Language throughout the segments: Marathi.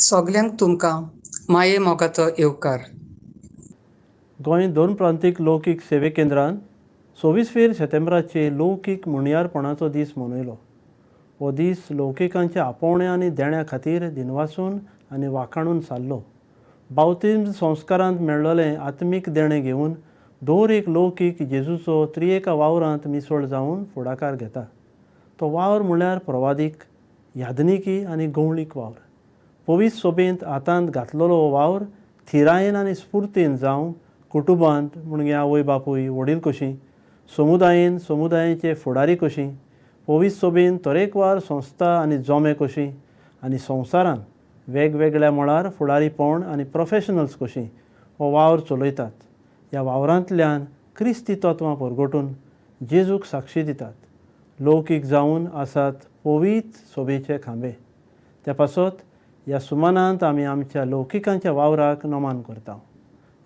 सगल्यांक तुमकां माये मोगाचो येवकार. गोंय दोन प्रांतीक लौकीक सेवे केंद्रान 26 सप्टेंबराचे लौकीक मुणयारपणाचो दीस मनयलो. हो दीस लौकिकांच्या आपोवण्या आनी देण्या खातीर दिनवासून आनी वाखाणून सारलो. बावतिस्म संस्कारांत मेळ्ळोलें आत्मीक देणें घेवन दर एक लौकीक जेजूचो त्रिएका वावरांत मिसळ जावन फुडाकार घेता. तो वावर म्हळ्यार प्रवादीक, यादनिकी आनी गवळीक वावर. पवित्र सोबेंत हातांत घातलेलो हो वावर थिरायेन आनी स्फूर्तीन जावं कुटुंबांत म्हणजे आवय बापूय वडील कशीं, समुदायाचे फुडारी कशीं, पवित्र सोबेन तरेकवार संस्था आनी जोमे कशीं, आनी संवसारान वेगवेगळ्या मळार फुडारीपण आनी प्रोफेशनल्स कशीं हो वावर चलयतात. ह्या वावरांतल्यान क्रिस्ती तत्वां परगटून जेजूक साक्षी दितात. लौकीक जावन आसात पवित्र सोबेचे खांबे. त्या पासत ह्या सुमानांत आमी आमच्या लौकिकांच्या वावराक नमन करता.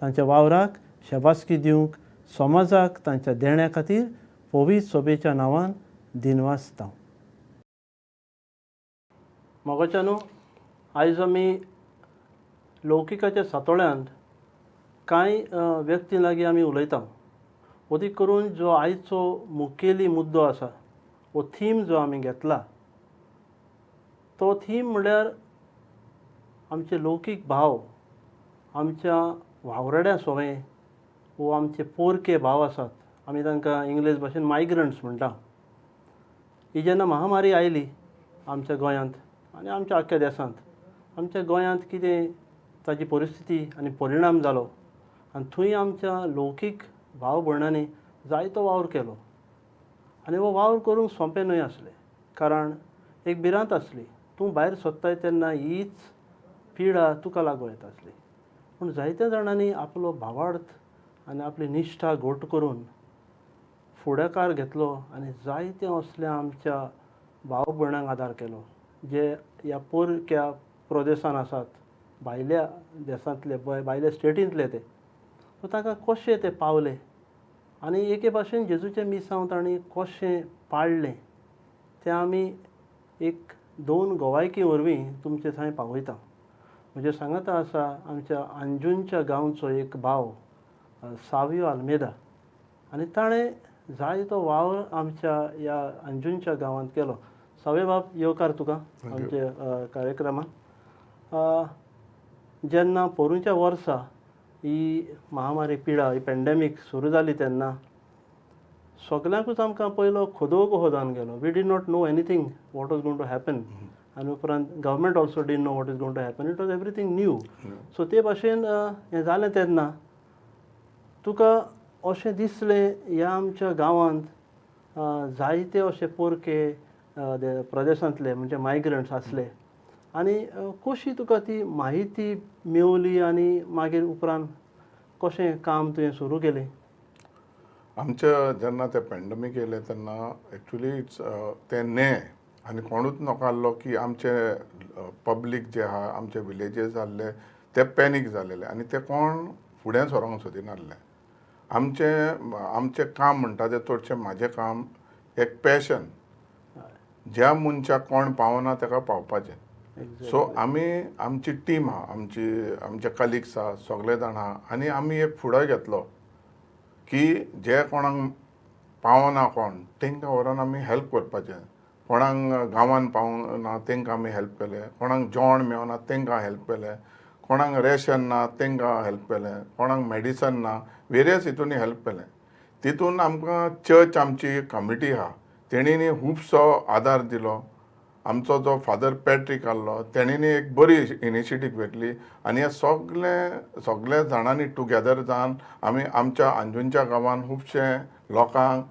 तांच्या वावराक शेबासकी दिवंक समाजाक तांच्या देण्या खातीर पवित्र सोबेच्या नांवान दिनवासता. मोगाच्यानो, आयज आमी लौकिकाच्या सातोळ्यांत कांय व्यक्ती लागीं आमी उलयता. अदीक करून जो आयचो मुखेली मुद्दो आसा, हो थीम जो आमी घेतला, तो थीम म्हणल्यार आमचे लौकीक भाव, आमच्या वावरड्या सोवे वो आमचे पोरके भाव आसात. आमी तांकां इंग्लीश भाशेन मायग्रंट्स म्हणटा. ही जेन्ना महामारी आयली आमच्या गोंयांत आनी आमच्या आख्ख्या देशांत, आमच्या गोंयांत कितें ताची परिस्थिती आनी परिणाम जालो आनी थंय आमच्या लौकीक भाव भयणांनी जायतो वावर केलो. आनी हो वावर करूंक सोंपें न्हय आसलें, कारण एक भिरांत आसली. तूं भायर सोदताय तेन्ना हीच पिडा तुका लागूं येता आसली. पूण जायत्या जाणांनी आपलो भावार्थ आनी आपली निश्ठा घोट करून फुडाकार घेतलो आनी जायत्या असल्या आमच्या भाव भयणांक आदार केलो, जे ह्या पोरक्या प्रदेशांत आसात, भायल्या देशांतले, भायल्या स्टेटींतले ते. सो तांकां कशें ते पावले आनी एके भाशेन जेजूचें मिसांव तांणी कशें पाळलें तें आमी एक 2 गोवायकी वरवीं तुमचे थंय पावयता. म्हणजे सांगाता आसा आमच्या अंजुंच्या गांवचो एक भाव सावियो आल्मेदा, आनी ताणें जायतो वावर आमच्या ह्या अंजुंच्या गांवांत केलो. सावे बाब, येवकार तुका आमच्या कार्यक्रमाक. जेन्ना पोरूंच्या वर्सा ही महामारी पिडा, ही पॅन्डेमीक सुरू जाली तेन्ना सगल्यांकूच आमकां पयलो खोदो कहो जावन गेलो. We did not know anything what was going to happen. आनी उपरांत government also did know what is going to happen. It was everything new. So ते भाशेन हें जालें तेन्ना तुका अशें दिसलें ह्या आमच्या गांवांत जायते अशे पोरके प्रदेशांतले म्हणजे मायग्रंट्स आसले, आनी कशी तुका ती माहिती मेवली आनी मागीर उपरांत कशें काम तुवें सुरू केलें? आमच्या जेन्ना ते पॅन्डेमीक येयलें तेन्ना एक्चुली ते न्हे आनी कोणूच नाकाल्लो की आमचे पब्लीक जे आहा, आमचे विलेजीस जाल्ले ते पॅनीक जालेले आनी ते कोण फुडें सरोंक सोदिनासले. आमचें काम म्हणटा तें चडशें म्हाजें काम एक पॅशन, ज्या मनशाक कोण पावना ताका पावपाचें. सो आमी आमची टीम आहा, आमचे कलिग्स आहा, सगळे जाण आहा, आनी आमी एक फुडो घेतलो की जे कोणाक पावना कोण तांकां व्हरोन आमी हेल्प करपाचें. कोणाक गांवान पावना तांकां आमी हेल्प केलें, कोणाक जेवण मेळना तांकां हेल्प केलें, कोणाक रेशन ना तांकां हेल्प केलें, कोणाक मेडिसन ना, वेरियस हितूनी हेल्प केलें. तितून आमकां चर्च आमची कमिटी आहा तेणींनी खुबसो आदार दिलो. आमचो जो फादर पॅट्रीक आहलो तेणींनी एक बरी इनिशिएटीव घेतली आनी हे सगळे जाणांनी टुगेदर जावन आमी आमच्या अंजुंच्या गांवांत खुबशे लोकांक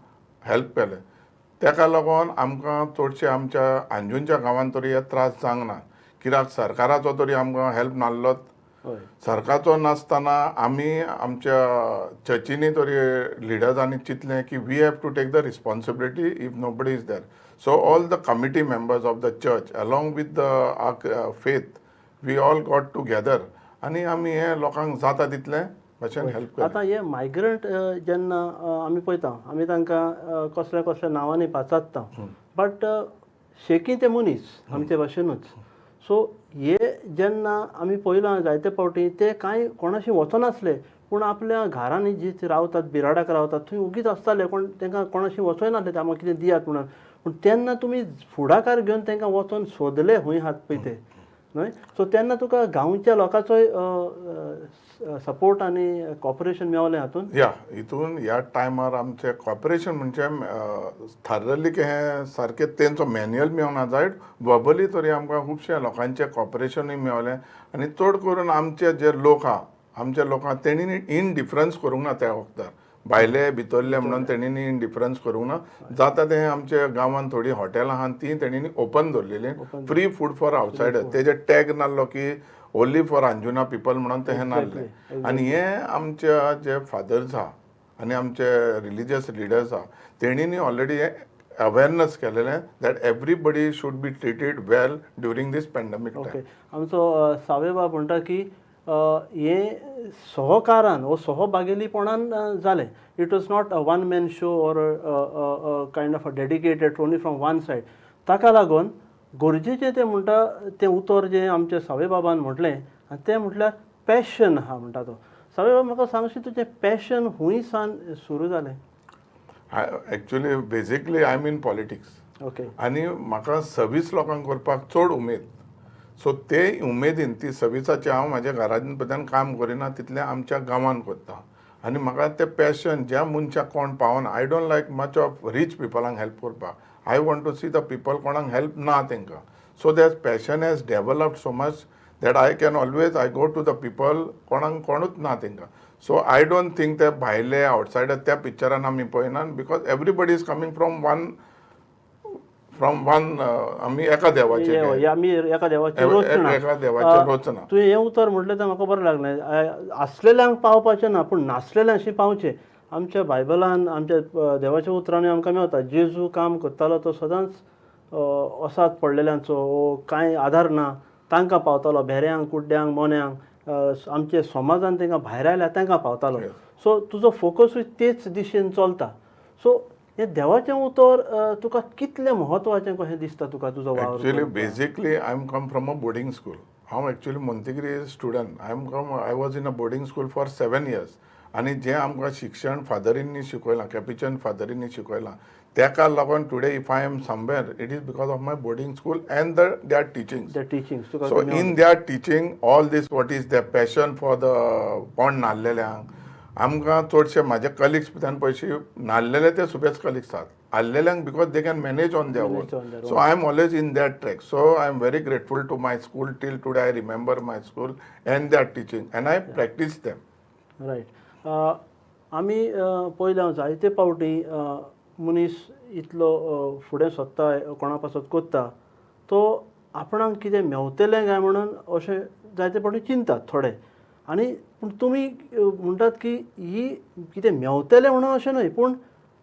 हेल्प केलें. ताका लागून आमकां चडशे आमच्या अंजुंच्या गांवांत तरी हे त्रास जावंक ना. कित्याक सरकाराचो तरी आमकां हेल्प नासलोच. सरकाराचो नासतना आमी आमच्या चर्चीनी तरी लिडर्सांनी चिंतलें की we have to take the responsibility if nobody is there. So all the committee members of the church along with the faith we all got together आनी आमी हे लोकांक जाता तितलें भाशेन हेल्प केलें. आतां हे मायग्रंट जेन्ना आमी पळयता, आमी तांकां कसल्या कसल्या नांवांनी पाचात्ता, बट शेकी ते मनीस आमचे भाशेनूच. सो हे जेन्ना आमी पळयलां जायते फावटी ते कांय कोणाशी वचनासले पूण आपल्या घरांनी जी रावतात बिराडाक रावतात थंय उगीच आसताले कोण तांकां कोणाशी वचोय नासले ते आमकां कितें दियात म्हणून पूण तेन्ना तुमी फुडाकार घेवन तांकां वचोन सोदले हूंय हात पळय ते न्हय सो तेन्ना तुका गांवच्या लोकांचोय सपोर्ट आनी कॉपरेशन मेवलें हातून या हितून ह्या टायमार आमचें कॉपरेशन म्हणजे थारलेली की हें सारकें तेंचो मॅन्युअल मेवना जायत वर्बली तरी आमकां खुबशे लोकांचें कॉपरेशनूय मेवलें आनी चड करून आमचे जे लोक आहा आमच्या लोकांक तेणींनी इनडिफरन्स करूंक ना त्या वखदार भायले भितरले म्हणून तेणींनी इनडिफरन्स करूंक ना जाता तें आमच्या गांवांत थोडीं हॉटेलां आहा तीं तेणींनी ओपन दवरलेलीं फ्री फूड फॉर आवटसायडर तेजे टॅग नासलो की ओन्ली फॉर अंजुना पीपल म्हणून ते हें नासलें आनी हें आमच्या जे फादर्स आहा आनी आमचे रिलिजियस लिडर्स आहा तेणींनी ऑलरेडी अवेरनस केलेलें that everybody should be treated well during this pandemic okay आमचो सावे बाब म्हणटा की हे सहकारान वो सहभागिलीपणान जालें it was not a one man show or kind of a dedicated only from one side ताका लागून गरजेचें तें म्हणटा तें उतर जें आमच्या सावे बाबान म्हटलें आनी तें म्हटल्यार पॅशन आहा म्हणटा तो सावे बाब म्हाका सांगशी तुजें पॅशन हूंय सान सुरू जालें actually basically I am in politics okay आनी म्हाका सर्वीस लोकांक करपाक चड उमेद सो ते उमेदीन ती सर्विसाचें हांव म्हाज्या घरांतल्यान काम करिना तितलें आमच्या गांवांत करता आनी म्हाका तें पॅशन ज्या मनशाक कोण पावना I don't like much of rich पिपलांक हेल्प करपाक I want to see the people कोणाक हेल्प ना तांकां so that passion has developed so much that I can always I go to the people कोणाक कोणूच ना तांकां सो आय डोंट थिंक ते भायले आवटसायडर त्या पिक्चरान आमी पळयनात because everybody is coming from one आमी एका देवाचे आमी एका देवाची एका देवाचे रोचना तुवें हें उतर म्हटलें तें म्हाका बरें लागलें आसलेल्यांक पावपाचें ना पूण नासलेल्यांशी पावचें आमच्या बायबलान आमच्या देवाच्या उतरांनी आमकां मेवता जेजू काम करतालो तो सदांच वसात पडलेल्यांचो कांय आधार ना तांकां पावतालो भेऱ्यांक कुड्ड्यांक मोन्यांक आमच्या समाजान तांकां भायर आयल्या तांकां पावतालो सो तुजो फोकसूय तेच दिशेन चलता सो हें देवाचें उतर तुका कितलें म्हत्वाचें कशें दिसता तुका तुजो वावर actually basically I am come from a boarding school हांव एक्चुअली मोंतेगिरी student I was in a boarding school for 7 years आनी जें आमकां शिक्षण फादरींनी शिकयलां कॅपिचन फादरींनी शिकयलां तेका लागून today if I am somewhere it is because of my boarding school and their teaching so in their teaching all this what is the passion for the कोण नाल्लेल्यांक आमकां चडशे म्हाजे कलिग्स भितर पयशे नाल्लेले ते सुबेज कलिग्स आसात आल्लेल्यांक because they can manage on their own so I am always in that track so I am very grateful to my school till today I remember my school and their teaching and I practise them right आमी पळयलां जायते फावटी मनीस इतलो फुडें सोदता कोणा पासत कोत्ता तो आपणाक कितें मेवतलें काय म्हणून अशें जायते फावटी चिंतात थोडे आनी पूण तुमी म्हणटात की ही कितें मेवतलें म्हणून अशें न्हय पूण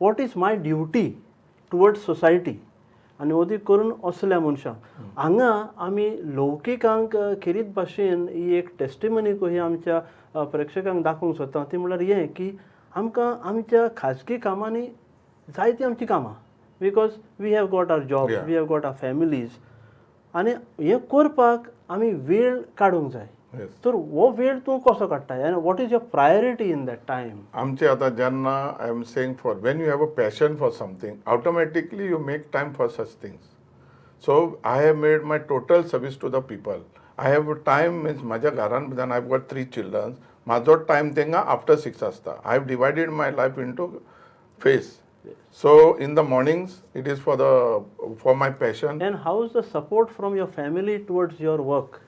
what is my duty towards society आनी अदीक करून असल्या मनशांक हांगा आमी लौकिकांक खेरीत भाशेन ही एक टेस्टिमनी कशी आमच्या प्रेक्षकांक दाखोवंक सोदता ती म्हणल्यार हें की आमकां आमच्या खाजगी कामांनी जायतीं आमचीं कामां because we have got our job we have got our families आनी हें करपाक आमी वेळ काडूंक जाय तर हो वेळ तूं कसो काडटा आनी what is your priority in that time आमचे आतां जेन्ना I am saying for when you have a passion for something automatically you make time for such things so I have made my total service to the people I have time means म्हाज्या घरान भितर आय हॅव गॉट 3 children म्हाजो टायम तांकां आफ्टर 6 आसता I have divided my life into phase so in the mornings it is for my passion. And how is the support from your family towards your work?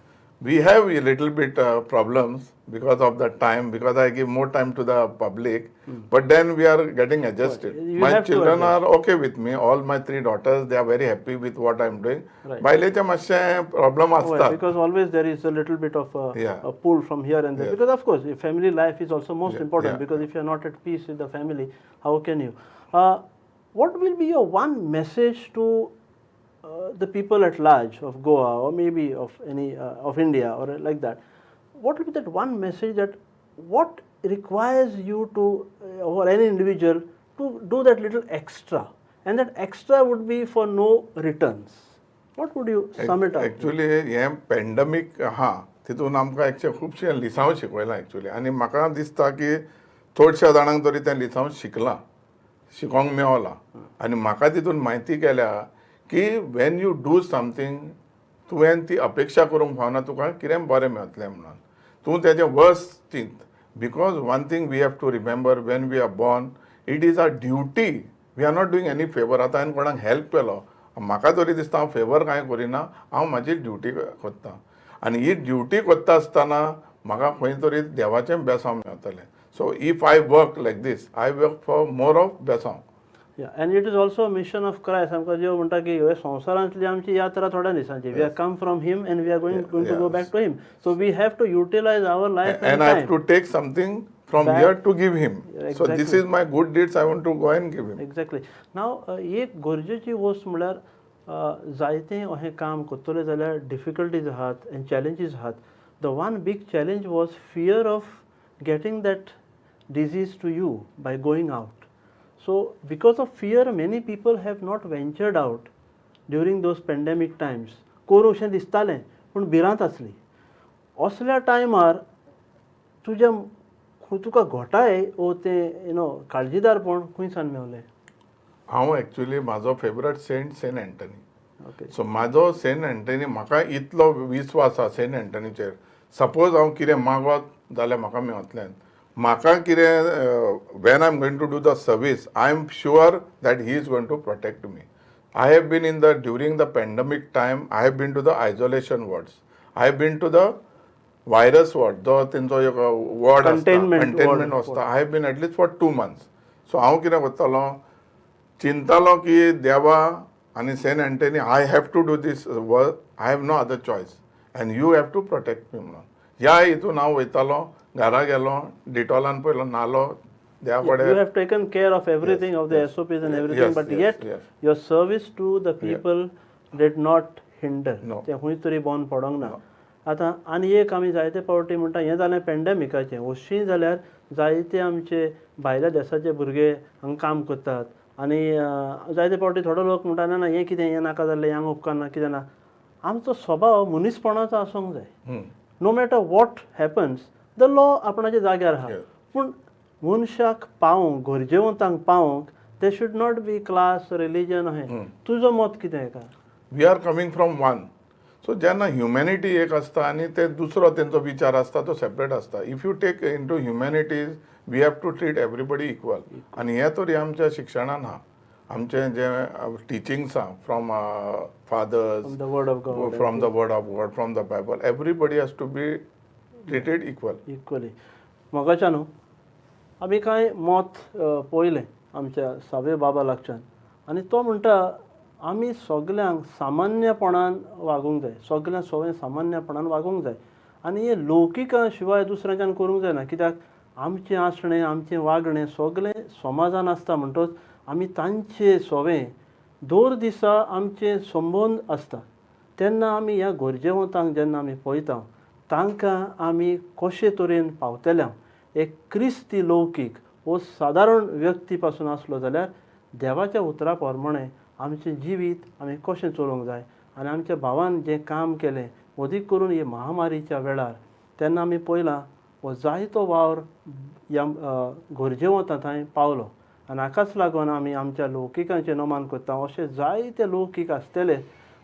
We have a little bit problems because of the time, because I give more time to the public, but then we are getting adjusted. My children are okay with me. All my 3 daughters, they are very happy with what I am doing. Bailecha mashe problem asta. Because always there is a little bit of a pull from here and there. Because of course, family life is also most important. Because if you are not at peace with the family, how can you? What will be your one message to the people at large of Goa or maybe of any of India or like that? What will be that one message that what requires you to or any individual to do that little extra, and that extra would be for no returns? What would you sum it up? Actually हे पॅन्डमीक आहा तितून आमकां एक्चुअली खुबशें लिसांव शिकयलां एक्चुअली आनी म्हाका दिसता की चडश्या जाणांक तरी तें लिसांव शिकोंक मेवलां आनी म्हाका तितून म्हायती केल्या की वेन यू डू समथींग तुवें ती अपेक्षा करूंक फावना तुका कितें बरें मेळटलें म्हणून तूं तेजें वर्स्ट चिंत because one thing we have to remember when we are born it is a duty we are not doing any favour आतां हांवें कोणाक हेल्प केलो म्हाका तरी दिसता हांव फेवर कांय करिना हांव म्हाजी ड्युटी करतां आनी ही ड्युटी करता आसतना म्हाका खंय तरी देवाचें बेसांव मेळटलें so if I work like this I work for more of बेसांव and it is also mission of Christ आमकां जेव म्हणटा की ह्यो संवसारांतली आमची यात्रा थोड्या दिसांची we are come from him and we are going to go back to him so we have to utilise our life and I have to take something from Back. here to give him. So Exactly. this is my good deeds I want to go and give him. Exactly नाव एक गरजेची वस्त म्हळ्यार जायतें अशें काम करतले जाल्यार डिफिकल्टीज आहात एंड चॅलेंजीस आहात the one big challenge was fear of getting that disease to you by going out so because of fear many people have not ventured out during those pandemic times करूं अशें दिसतालें पूण भिरांत आसली असल्या टायमार तुका घोटाय ओ तें काळजीदारपण खंयसान मेवलें हांव एक्चुअली म्हाजो favourite Saint Antony okay so म्हाजो सेंट एंटनी म्हाका इतलो विस्वास आसा सेंट एंटनीचेर सपोज हांव कितें मागोत जाल्यार म्हाका मेवतलें म्हाका कितें when I am going to do the service I am sure that he is going to protect me I have been in the during the pandemic time I have been to the isolation wards I have been to the virus ward जो तेंचो एक वॉर्ड आसता कंटेनमेंट आसता I have been at least for 2 months so हांव कितें करतालो चिंतालो की देवा आनी Saint Antony I have to do this work I have no other choice and you have to protect me म्हणून ह्या हितून हांव वयतालो घरा गेलो डिटॉलान पयलो नालो देवा You कडेन have taken care of everything of the SOPs and everything, Yes, but yes, yet yes. your service to the people did not hinder. No. ते खंय तरी बंद पडोंक ना. आतां आनी एक आमी जायते फावटी म्हणटा हें जालें पॅन्डेमिकाचें अशीं जाल्यार जायते आमचे भायल्या देशाचे भुरगे हांगा काम करतात आनी जायते फावटी थोडो लोक म्हणटा ना हें कितें हें नाका जाल्लें हांगा उपकारना कितें ना आमचो स्वभाव मनीसपणाचो आसूंक जाय no matter what happens the law आपणाच्या जाग्यार आहा Yes. पूण मनशाक पावोवंक गरजेवंतांक पावोवंक ते should not be class religion अशें तुजो मत कितें हेका we are coming from one so जेन्ना ह्युमॅनिटी एक आसता आनी ते दुसरो तेंचो विचार आसता तो सेपरेट आसता if you take into humanities we have to treat everybody equal आनी हे तरी आमच्या शिक्षणान आहा आमचें जें टिचिंग्स आहा from fathers the word of God from the word of God from the Bible everybody has to be treated equal equally मोगाच्या न्हू आमी कांय मत पळयलें आमच्या सावे बाबा लागच्यान आनी तो म्हणटा आमी सगल्यांक सामान्यपणान वागूंक जाय सगल्यांक सगळें सामान्यपणान वागूंक जाय आनी हे लौकिका शिवाय दुसऱ्याच्यान करूंक जायना कित्याक आमचें आसणें आमचें वागणें सगळें समाजान आसता म्हणटच आमी तांचें सवें दर दिसा आमचे संबंद आसता तेन्ना आमी ह्या गरजेवंतांक जेन्ना आमी पळयता तांकां आमी कशे तरेन पावतल्या एक क्रिस्ती लौकीक वो सादारण व्यक्ती पासून आसलो जाल्यार देवाच्या उतरा प्रमाणें आमचें जिवीत आमी कशें चलोवंक जाय आनी आमच्या भावान जें काम केलें अदीक करून हे महामारीच्या वेळार तेन्ना आमी पळयलां हो जायतो वावर ह्या गरजेवंतां थंय पावलो आनी हाकाच लागून आमी आमच्या लौकिकांचें नमान करता अशे जायते लौकीक आसतले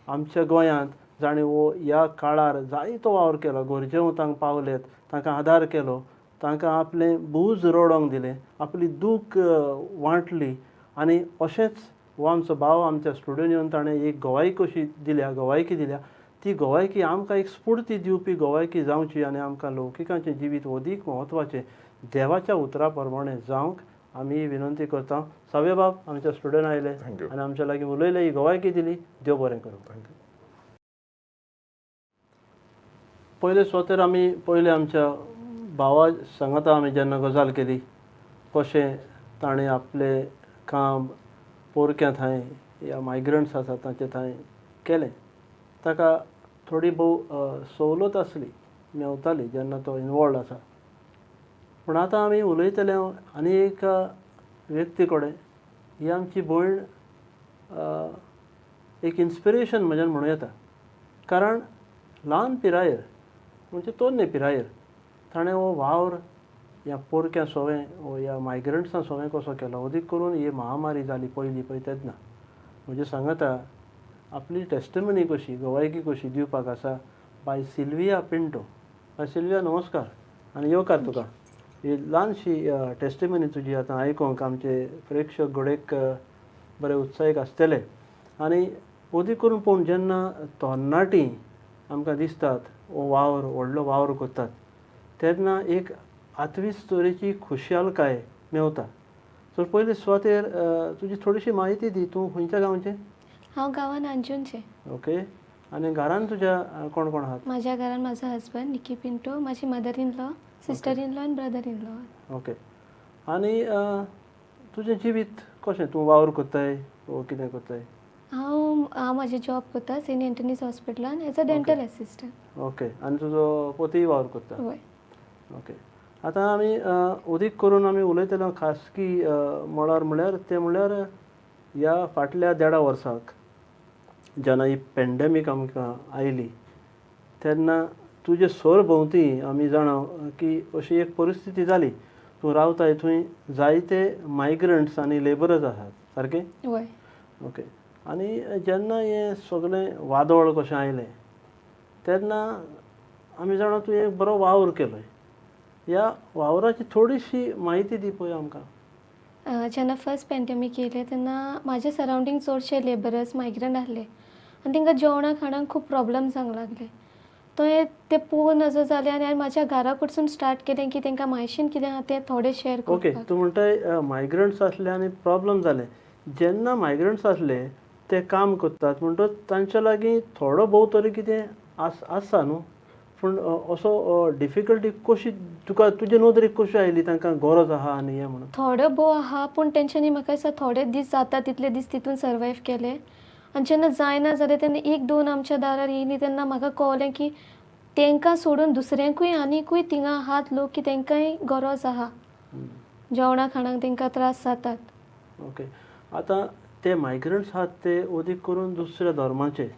आमच्या गोंयांत जाणें हो ह्या काळार जायतो वावर केलो गरजेवंतांक पावलेत तांकां आदार केलो तांकां आपलें बूज रडोंक दिलें आपली दूख वांटली आनी अशेंच हो आमचो भाव आमच्या स्टुडियोन येवन ताणें एक गवायकी दिल्या ती गवायकी आमकां एक स्फूर्ती दिवपी गवायकी जावची आनी आमकां लौकिकांचें जिवीत अदीक म्हत्वाचें देवाच्या उतरा प्रमाणें जावंक आमी विनंती करता सावे बाब आमच्या स्टुडियोन आयले आनी आमच्या लागीं उलयले ही गवायकी दिली देव बरें करूं पयले स्वतेर आमी पयले आमच्या भावा सांगता आमी जेन्ना गजाल केली कशें ताणें आपलें काम पोरक्या थंय या मायग्रंट्स आसात तांचे थंय केलें ताका थोडी भोव सवलत आसली मेवताली जेन्ना तो इनवॉल्ड आसा पूण आतां आमी उलयतले आनी एक व्यक्ती कडेन ही आमची भयण एक इन्स्पिरेशन म्हज्यान म्हणूं येता. कारण ल्हान पिरायेर म्हणजे तोरणे पिरायेर ताणें हो वावर ह्या पोरक्या सोवें वो ह्या मायग्रंट्सां सोवें कसो केलो. अदीक करून ही महामारी जाली पयली पळय तेन्ना म्हणजे सांगता आपली टेस्टमनी कशी गवायकी कशी दिवपाक आसा by Sylvia Pinto. Bye Sylvia नमस्कार आनी येवकार तुका. ही ल्हानशी टेस्टमनी तुजी आतां आयकोंक आमचे प्रेक्षक घोडेक बरे उत्साहीक आसतले. आनी अदीक करून पळोवन जेन्ना तरणाटीं आमकां दिसतात हो वावर व्हडलो वावर करतात तेन्ना एक आत्वीस तरेची खुशालकाय मेवता. सो पयले सुवातेर तुजी थोडीशी म्हायती दी. तूं खंयच्या गांवचें? हांव गांवान अंजुनचें. ओके. आनी घरान तुज्या कोण कोण आहात? म्हाज्या घरान म्हाजो हजबंड निकी पिंटो, म्हाजी mother in law, sister in law आनी ब्रदर इन लॉ. ओके. आनी तुजें जिवीत कशें? तूं वावर कोत्ताय वो कितें कोत्ताय? हांव म्हजें जॉब करता सेंट एंटनीज हॉस्पिटलान as a dental assistant. Okay. आनी तुजो पतीय वावर कोत्ता? हय. ओके. आतां आमी अदीक करून आमी उलयतले खासगी मळार म्हळ्यार तें म्हळ्यार ह्या फाटल्या 1.5 वर्साक जेन्ना ही पॅन्डेमीक आमकां आयली तेन्ना तुजे सरभोंवती आमी जाणा की अशी एक परिस्थिती जाली. तूं रावताय थंय जायते मायग्रंट्स आनी लेबरर्स आसात सारकें? हय. ओके. आनी जेन्ना हें सगळें वादळ कशें आयलें तेन्ना आमी जाणा तुवें एक बरो वावर केलो. ह्या वावराची थोडीशी म्हायती दी पळय आमकां. जेन्ना फर्स्ट पॅन्डेमीक येयलें तेन्ना म्हाजे सरावंडींग चडशे लेबरर्स मायग्रंट आहले आनी तांकां जेवणाक खाणाक खूब प्रॉब्लम जावंक लागले. ते पळोवन नजो जालें आनी हांवें म्हाज्या घरा कडसून स्टार्ट केलें की तांकां मायशीन कितें आहा तें थोडें शॅर ओके. करपाक. तूं म्हणटाय मायग्रंट्स आसले आनी प्रॉब्लम जाले. जेन्ना मायग्रंट्स आसले ते काम करतात म्हणटच तांच्या लागीं थोडो भोव तरी कितें आसा न्हू. पूण असो डिफिकल्टी कशी तुका तुजे नदरेक कशी आयली तांकां गरज आहा आनी हें म्हणून? थोडो भोव आहा पूण तेंच्यांनी म्हाका दिसता थोडे दीस जाता तितले दीस तितून सर्वायव केले. आनी जेन्ना जायना जालें तेन्ना 1-2 आमच्या दारार येयलीं तेन्ना म्हाका कळ्ळें की तांकां सोडून दुसऱ्यांकूय आनीकूय थिंगा आहात लोक की तांकांय गरज आहा. जेवणा खाणाक तांकां त्रास जातात. ओके. आतां ते मायग्रंट्स आहात ते अदीक करून दुसऱ्या धर्माचे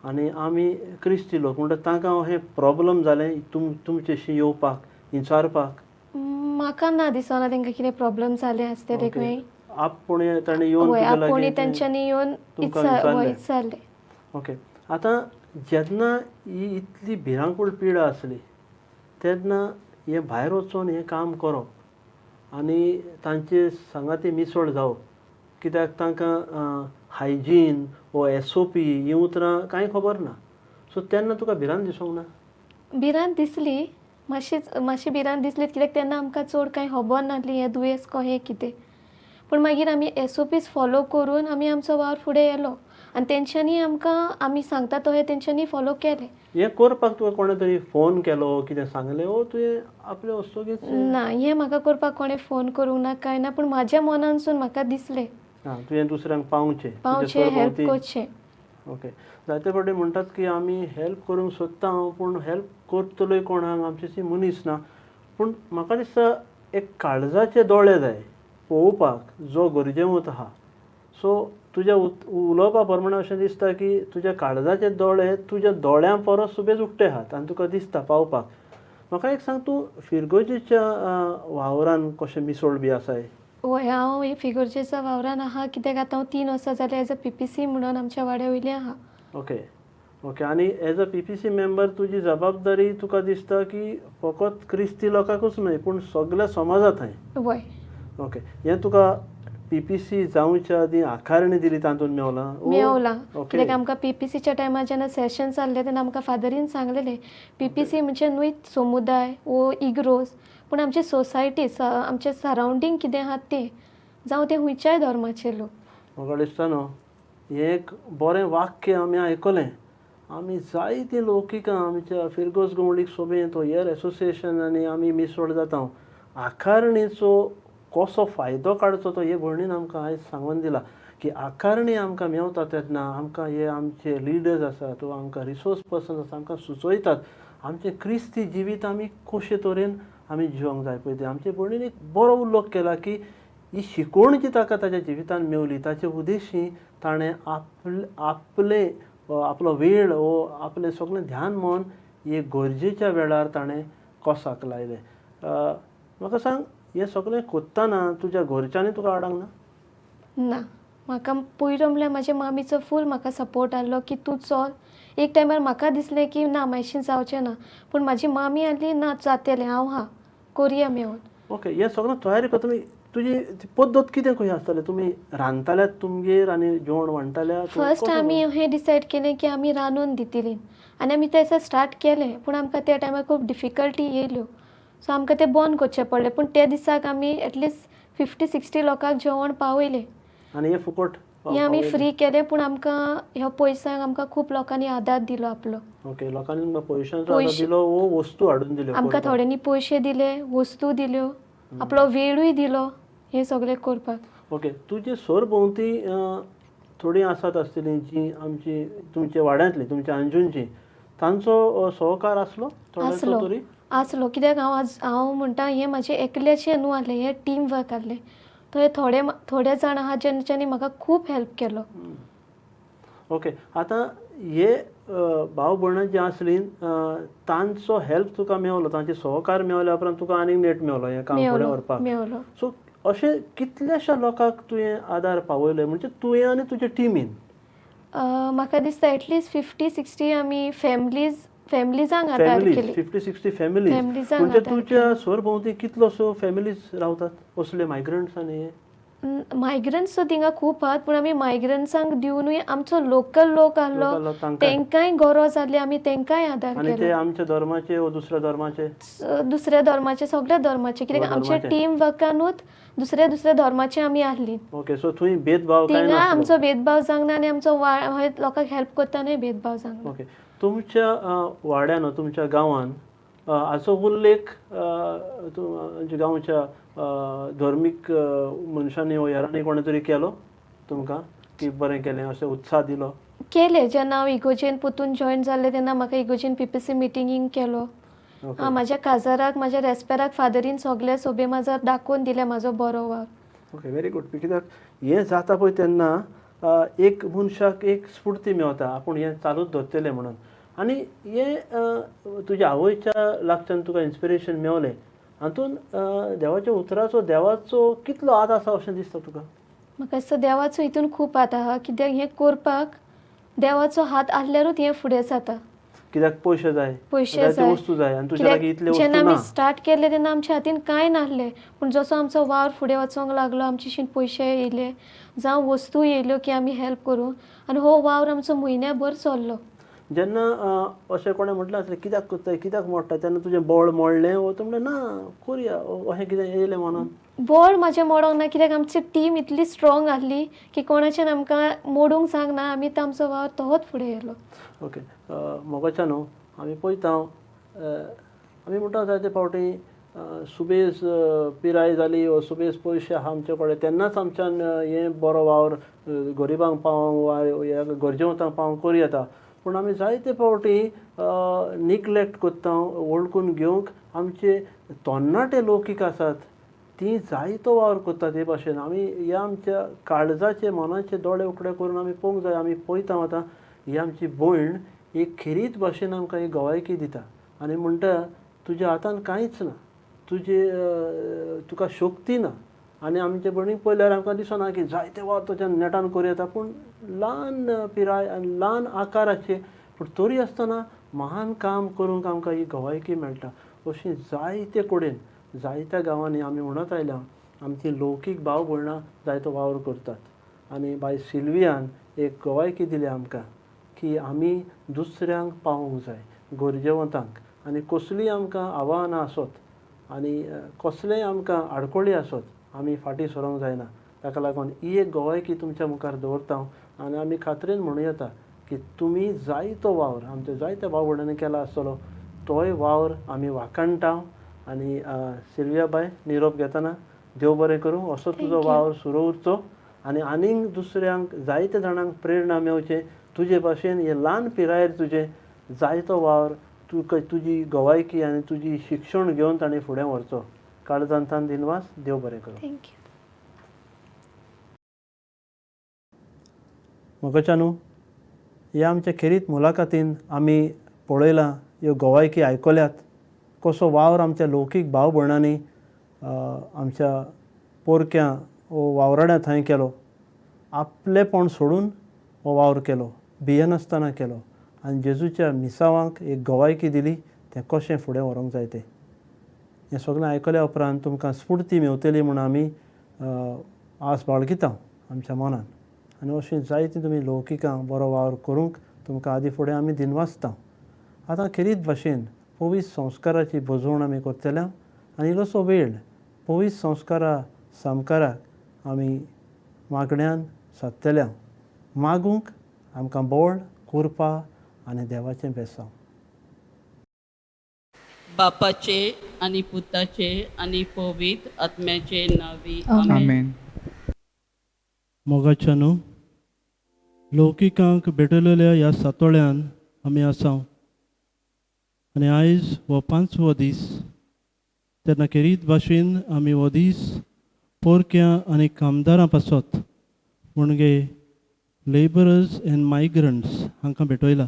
आनी आमी क्रिस्ती लोक म्हणटा तांकां हे प्रॉब्लम जालें तुमचेशी येवपाक विचारपाक? म्हाका ना दिसना तांकां कितें प्रॉब्लम जालें आसतलें खंय. आपणे ताणें येवन हय तुजे आपुणी लागीं तेंच्यांनी येवन तुमकां विचारलें? विचारलें. ओके. आतां जेन्ना ही इतली भिरांकूळ पिडा आसली तेन्ना हें भायर वचून हें काम करप आनी तांचे सांगाती मिसळ जावप कित्याक तांकां हायजीन वो SOP हीं उतरां कांय खबर ना. सो तेन्ना तुका भिरांत दिसूंक ना? भिरांत दिसली मातशी भिरांत दिसली कित्याक तेन्ना आमकां चड कांय खबर नासली हें दुयेंस कहें कितें. पूण मागीर आमी SOPs फॉलो करून आमी आमचो वावर फुडें व्हेलो आनी तेंच्यांनी आमकां आमी सांगता तशें तेंच्यांनी फॉलो केलें. हें करपाक तुका कोणें तरी फोन केलो कितें सांगलें वो तुवें आपले वस्तुकीच? ना हें म्हाका करपाक कोणें फोन करूंक ना कांय ना पूण म्हाज्या मनानसून म्हाका दिसलें तुवें दुसऱ्यांक पावचें हेल्प करचें. ओके. जायते फावटी म्हणटात की आमी हेल्प करूंक सोदता पूण हेल्प करतलोय कोणाक आमचेशी मनीस ना. पूण म्हाका दिसता एक काळजाचे दोळे जाय पळोवपाक जो गरजेवंत आहा. सो तुज्या उलोवपा प्रमाणे अशें दिसता की तुज्या काळजाचे दोळे तुज्या दोळ्यां परस सुबेज उक्ते आहात आनी तुका दिसता पावपाक. म्हाका एक सांग तूं फिरगोजेच्या वावरान कशें मिसळ बी आसाय? हय हांव फिगोर्जेच्या वावरान आहा कित्याक आतां हांव 3 वर्सां जालें एज अ PPC म्हणून आमच्या वाड्या वयलें आहा. ओके. ओके. आनी एज अ PPC मेंबर तुजी जबाबदारी तुका दिसता की फकत क्रिस्ती लोकांकूच न्हय पूण सगळ्या समाजांत हाय? हय. ओके. हें तुका PPC जावच्या आदीं आकारणी दिली तातूंत मेवलां? मेवलां कित्याक आमकां PPCच्या टायमार जेन्ना सेशन जाल्लें तेन्ना आमकां फादरीन सांगलेलें PPC म्हणजे न्हय समुदाय वो इग्रोज पूण आमची सोसायटीज आमचे सरावंडींग कितें आहात तें जावं ते खंयच्याय धर्माचे लोक. म्हाका दिसता न्हू हें एक बरें वाक्य आमी आयकलें. आमी जायतीं लौकिकां आमच्या फिरगोज गवंडीक सोबेत हेर एसोसिएशनांनी आमी मिसळ जाता आकारणीचो कसो फायदो काडचो तो हे भयणीन आमकां आयज सांगून दिला की आकारणी आमकां मेवता तेन्ना आमकां हे आमचे लिडर्स आसात वा आमकां रिसोर्स पर्सन आसा आमकां सुचयतात आमचें क्रिस्ती जिवीत आमी कशे तरेन आमी जिवंक जाय पळय तें. आमचे भयणीन एक बरो उल्लेख केला की ही शिकवण जी ताका ताच्या जिवितान मेवली ताचे उद्देशी ताणें आपलो वेळ वो आपलें सगळें ध्यान मन हे गरजेच्या वेळार ताणें कोसाक लायलें. म्हाका सांग, हें सगळें कोत्ताना तुज्या घरच्यांनी तुका आडावंक ना? ना, म्हाका पयलो म्हणल्यार म्हाज्या मामीचो फूल म्हाका सपोर्ट आहलो की तूं चल. एक टायमार म्हाका दिसलें की ना म्हायशीं जावचें ना, पूण म्हाजी मामी आहली ना जातलें, हांव हा कोरया मेळून. ओके, हें सगळें तयारी करता तुजी ती पद्दत कितें कशी आसताली? तुमी रांदताल्यात तुमगेर आनी जेवण वांडटाल्यात? फर्स्ट आमी हें डिसायड केलें की आमी रांदून दितलीं आनी आमी तें स्टार्ट केलें, पूण आमकां त्या टायमार खूब डिफिकल्टी येयल्यो, सो आमकां तें बंद करचें पडलें. पूण त्या दिसाक आमी एटलिस्ट 50-60 लोकांक जेवण पावयलें. आनी हें फुकट हें आमी फ्री केलें, पूण आमकां ह्या पयशांक आमकां खूब लोकांनी आदार दिलो आपलो. ओके, लोकांनी तुमकां पयशांचो आदार दिलो वो वस्तू हाडून दिल्यो आमकां करपाक? थोड्यांनी पयशे दिले, वस्तू दिल्यो, आपलो वेळूय दिलो हें सगळें करपाक. ओके, तुजे सरभोंवती थोडीं आसात आसतलीं जी आमची तुमच्या वाड्यांतलीं, तुमच्या अंजूंची, तांचो सहकार आसलो थोड्यांचो तरी? आसलो, कित्याक हांव म्हणटा हें म्हाजें एकल्याचें न्हू आहलें, हें टीम वर्क आहलें. थंय थोडे जाण आहा जेंच्यांनी म्हाका खूब हेल्प केलो. ओके, आतां हे भाव भयणां जीं आसलीं तांचो हेल्प तुका मेवलो, तांचे सहकार मेवल्या उपरांत तुका आनीक नेट मेवलो हें काम फुडें व्हरपाक. मेवलो. सो अशें कितल्याशा लोकांक तुवें आदार पावयले, म्हणजे तुवें आनी तुजे टिमीन? म्हाका दिसता एटलिस्ट 50-60 आमी फॅमिलीजांक आदार केली. 50-60 फॅमिलीज? फॅमिलीजांक म्हणजे आदार तुज्या सरभोंवती कितलोसो फॅमिलीज रावतात असले मायग्रंट्स आनी हे? मायग्रंट्स थिंगा खूब आहात, पूण आमी मायग्रंट्सांक दिवनूय आमचो लोकल लोक आहलो लोकल तांकां? तेंकांय गरज आहली, आमी तेंकांय आदार आनी ते केलो. आमच्या धर्माचे वा दुसऱ्या धर्माचे? दुसऱ्या धर्माचे, सगळ्या धर्माचे, कित्याक आमच्या टीम वर्कानूच दुसऱ्या धर्माचे आमी आहलीं. ओके, सो थंय भेदभाव काय थिंगा नासलो? आमचो भेदभाव जावंक ना आनी आमचो लोकांक हेल्प करतानाय भेदभाव जावंक ना. ओके, तुमच्या वाड्यान तुमच्या गांवान हाचो उल्लेख तुमच्या गांवच्या धर्मीक मनशांनी वा हेरांनी कोणे तरी केलो तुमकां की बरें केलें अशें उत्साह दिलो? केलें. जेन्ना हांव इगोजेन परतून जॉयन जालें तेन्ना म्हाका इगोजेन PPC मिटिंगींक केलो. म्हाज्या काजाराक, म्हाज्या रेस्पेराक फादरीन सगळे सोबे माजार दाखोवन दिले म्हाजो बरो वावर. Okay, very good. कित्याक हें जाता पळय तेन्ना एक मनशाक एक स्फूर्ती मेवता आपूण हें चालूच दवरतलें म्हणून. आनी हें तुज्या आवयच्या लागच्यान तुका इन्स्पिरेशन मेवलें, हातून देवाच्या उतराचो देवाचो कितलो हात आसा अशें दिसता तुका? म्हाका दिसता देवाचो हितून खूब हात आहा, कित्याक हें करपाक देवाचो हात आसल्यारूच हें फुडें जाता. कित्याक पयशे जाय, वस्तू जाय, आनी तुजे लागीं इतले जेन्ना वस्तू आमी ना. स्टार्ट केलें तेन्ना आमच्या हातीन कांय नासलें, पूण जसो आमचो वावर फुडें वचोंक लागलो, आमचेशीन पयशे येयले, जावं वस्तू येयल्यो की आमी हेल्प करूं, आनी हो वावर आमचो म्हयन्याभर चल्लो. जेन्ना अशें कोणें म्हटलें आसलें कित्याक कोत्ताय, कित्याक मोडटा, तेन्ना तुजें बोळ मोडलें वो तूं म्हणलें ना करुया अशें कितें येयलें म्हणून? बोड म्हाजें मोडोंक ना, कित्याक आमची टीम इतली स्ट्रॉंग आहली की कोणाच्यान आमकां मोडूंक सांगना, आमी तो आमचो वावर तोच फुडें येयलो. ओके, मोगाच्या न्हू आमी पळयता आमी म्हणटा जायते फावटी सुबेज पिराय जाली वा सुबेज पयशे आहा आमचे कडेन तेन्नाच आमच्यान हें बरो वावर गरिबांक पावोंक वा ह्या गरजेवंतांक पावोंक करूं येता. पूण आमी जायते फावटी निग्लेक्ट कोत्ता, वळखून घेवंक आमचे तरणाटे लोकीक आसात ती जायतो वावर कोत्तात हे भाशेन. आमी ह्या आमच्या काळजाचे मनाचे दोळे उकडे करून आमी पळोवंक जाय. आमी पळयता आतां ही आमची भयण एक खिरीत भाशेन आमकां ही गवायकी दिता आनी म्हणटा तुज्या हातान कांयच ना, तुका शक्ती ना. आनी आमचे भयणीक पळयल्यार आमकां दिसना की जायते वावर तुज्या नेटान करूं येता, पूण ल्हान पिराय आनी ल्हान आकाराचे पूण तरी आसतना महान काम करूंक आमकां ही गवायकी मेळटा. अशी जायते कडेन जायत्या गांवांनी आमी म्हणत आयल्या आमची लौकीक भाव भयणां जायतो वावर करतात. आनी बाय सिल्वियान एक गवायकी दिली आमकां की आमी दुसऱ्यांक पावोवंक जाय, गरजेवंतांक. आनी कसलीय आमकां आव्हानां आसत आनी कसलेय आमकां आडखळी आसत, आमी फाटीं सरोंक जायना. ताका लागून ही एक गवायकी तुमच्या मुखार दवरता आनी आमी खात्रेन म्हणूं येता की तुमी जायतो वावर आमच्या जायत्या भाव भयणांनी केला आसतलो, तोय वावर आमी वाखाणटा. आनी सिल्विया बाय, निरोप घेतना देव बरें करूं, असो तुजो वावर सुरू उरचो आनी आनीक दुसऱ्यांक जायत्या जाणांक प्रेरणा मेवचे. तुजे भाशेन हे ल्हान पिरायेर तुजे जायतो वावर तुजी गवायकी आनी तुजी शिक्षण घेवन ताणें फुडें व्हरचो. काळजांतल्यान दिनवास, देव बरें करूं. थँक्यू. मोगाच्या न्हू ह्या आमच्या खेरीत मुलाखतीन आमी पळयलां ह्यो गोवायकी आयकल्यात कसो वावर आमच्या लौकीक भाव भयणांनी आमच्या पोरक्यां वो वावराड्या थंय केलो आपलेपण सोडून हो वावर केलो भियेनासतना केलो आनी जेजूच्या मिसावांक एक गोवायकी दिली तें कशें फुडें व्हरूंक जाय तें हें सगळें आयकल्या उपरांत तुमकां स्फूर्ती मेवतली म्हूण आमी आस बाळगिता आमच्या मनान आनी अशीं जायतीं तुमी लौकिकां बरो वावर करूंक तुमकां आदी फुडें आमी दिनवासता आतां खेरीत भाशेन पवित्र संस्काराची बजवण आमी करतल्या आनी इल्लोसो वेळ पवित्र संस्कारा सामकाराक आमी मागण्यांत सादतल्या मागूंक आमकां बळ कृपा आनी देवाचें बेसांव बापाचे आनी पुताचे आनी पवित्र आत्म्याचे नावी आमेन. मोगाच्या न्हू लौकिकांक भेटलेल्या ह्या सातोळ्यान आमी आसा आनी आयज हो 5वो दीस तेन्ना खेरीत भाशेन आमी हो दीस पोरक्यां आनी कामदारां पासत म्हणजे लेबरर्स एंड मायग्रंट्स हांकां भेटयला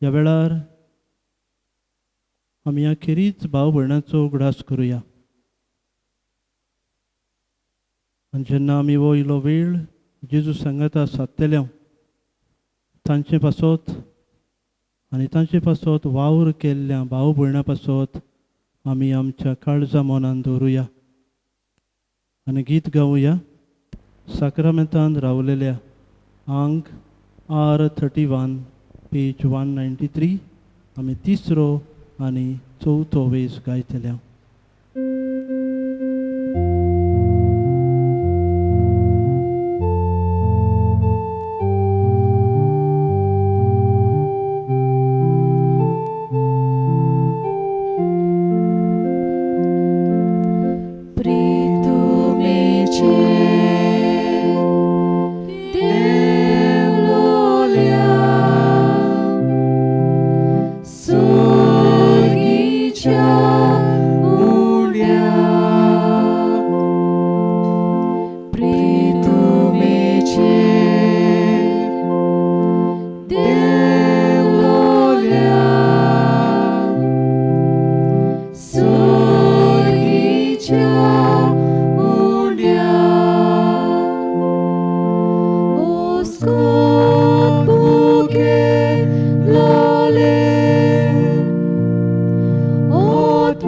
ह्या वेळार आमी ह्या खेरीत भाव भयणांचो उगडास करुया आनी जेन्ना आमी हो इल्लो वेळ जेजू सांगाता सादतल्या तांचे पासत आनी तांचे पासत वावर केल्ल्या भाव भयणां पासत आमी आमच्या काळजा मनान दवरुया आनी गीत गावुया साक्रामेंतान रावलेल्या आंग R31 पेज 193 आमी तिसरो आनी चवथो वेस गायतल्या Od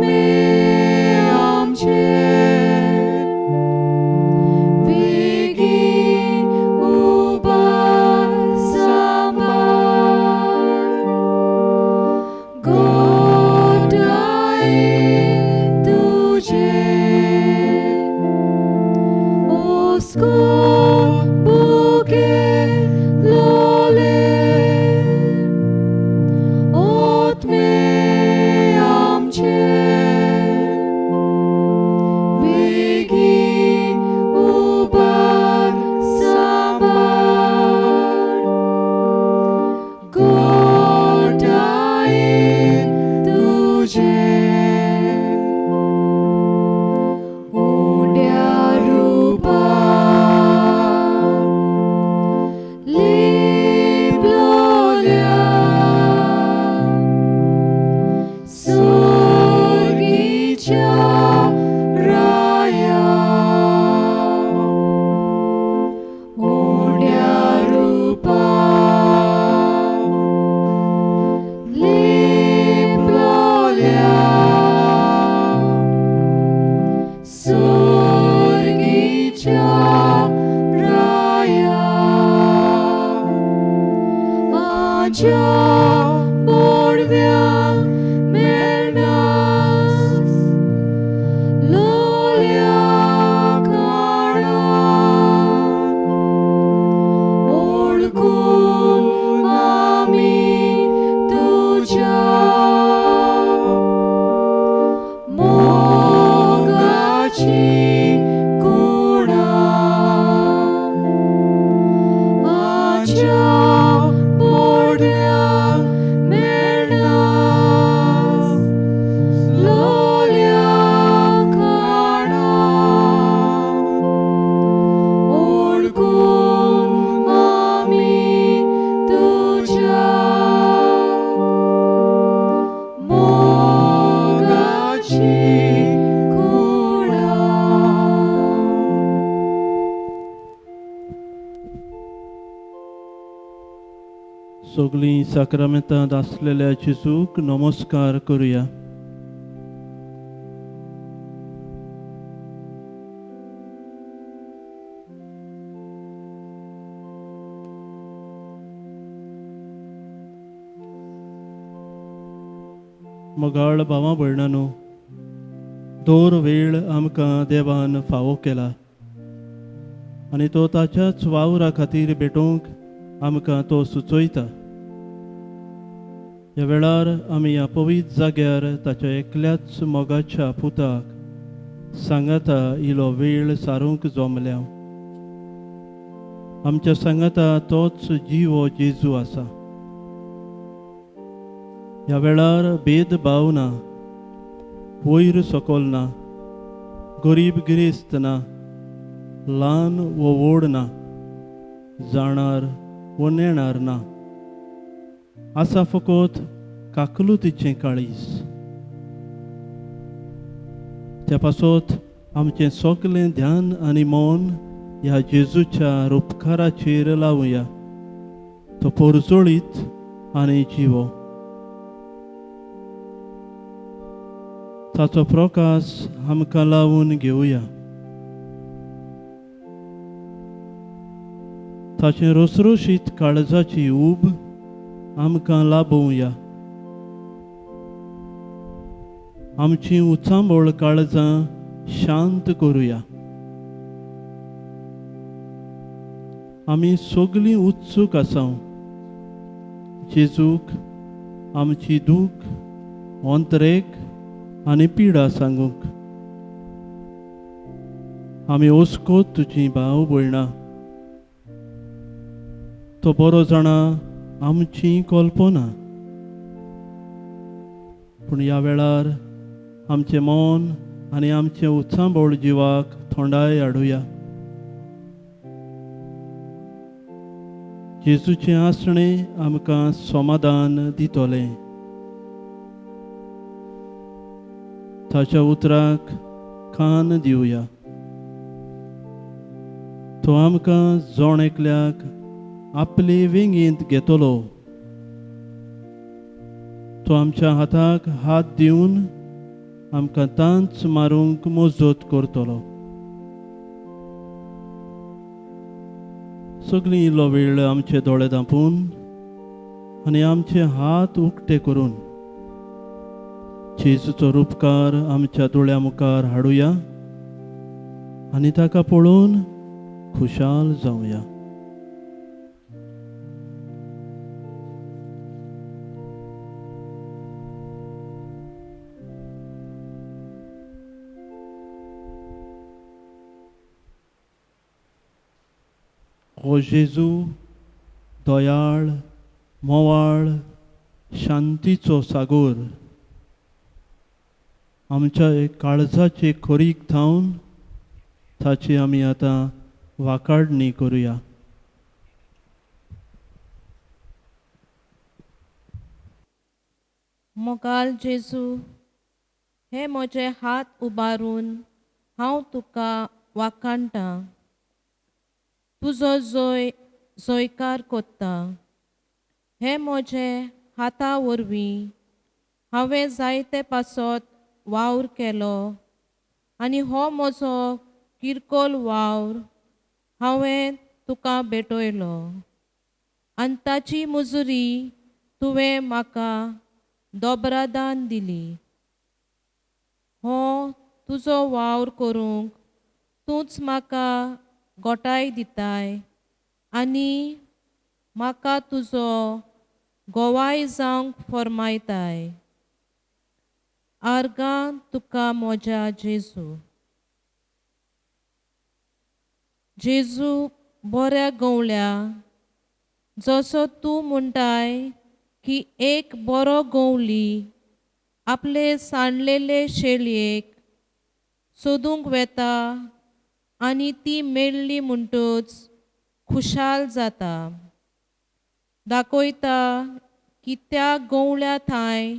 सगळीं साक्रामेंतांत आसलेल्या जेजूक नमस्कार करुया. मोगाळ भावां भयणांनो, दोर वेळ आमकां देवान फावो केला आनी तो ताच्याच वावरा खातीर भेटोवंक आमकां तो सुचयता. ह्या वेळार आमी ह्या पवित्र जाग्यार ताच्या एकल्याच मोगाच्या पुताक सांगाता इलो वेळ सारूंक जमल्या. आमच्या सांगाता तोच जीव जेजू आसा. ह्या वेळार भेदभाव ना, वयर सकयल ना, गरीब गिरेस्त ना, ल्हान वो व्हड ना, जाणार वो नेणार ना. आसा फकत काकलुतीचें काळीज. त्या पासत आमचें सगलें ध्यान आनी मन ह्या जेजूच्या उपकाराचेर लावया. तो पोरजोळीत आनी जिवो. ताचो प्रकाश आमकां लावून घेवया. ताचे रसरशीत काळजाची ऊब आमकां लाभोवया. आमची उचांबळ काळजां शांत करुया. आमी सगळीं उत्सूक आसां जेजूक आमची दूख, अंतरेक आनी पिडा सांगूंक. आमी ओस्कोत तुजी भाव भयणां. तो बरो जाणा आमची कल्पना. पूण ह्या वेळार आमचें मन आनी आमचें उत्सांबळ जिवाक थंडाय हाडुया. जेजूचें आसणें आमकां समाधान दितलें. ताच्या उतराक कान दिवया. तो आमकां जोण एकल्याक आपले वेंगेंत घेतलो. तो आमच्या हाताक हात दिवन आमकां तांच मारूंक मजत करतलो. सगळीं इल्लो वेळ आमचे दोळे धांपून आनी आमचे हात उक्ते करून जेजूचो उपकार आमच्या दोळ्या मुखार हाडुया आनी ताका पळोवन खुशाल जावया. ओ जेजू, दयाळ, मोवाळ, शांतीचो सागोर, आमच्या काळजाचे खोरीक थावन ताची आमी आतां वाकाडणी करुया. मोगाल जेजू, हे म्हजे हात उबारून हांव तुका वाखाणटां. तुजो जयकार कोत्ता. हे म्हजे हाता वरवीं हांवें जायते पासत वावर केलो आनी हो म्हजो किरकोल वावर हांवें तुका भेटयलो आनी ताची मुजुरी तुवें म्हाका दोबरादान दिली. हो तुजो वावर करूंक तूंच म्हाका गोटाय दिताय आनी म्हाका तुजो गोवाय जावंक फरमायताय. आर्गां तुका म्हज्या जेजू. जेजू बऱ्या गवळ्या, जसो तूं म्हणटाय की एक बरो गवळी आपले सांडलेले शेळयेक सोदूंक वेता आनी ती मेळ्ळी म्हणटूच खुशाल जाता. दाखयता की त्या गवळ्या थंय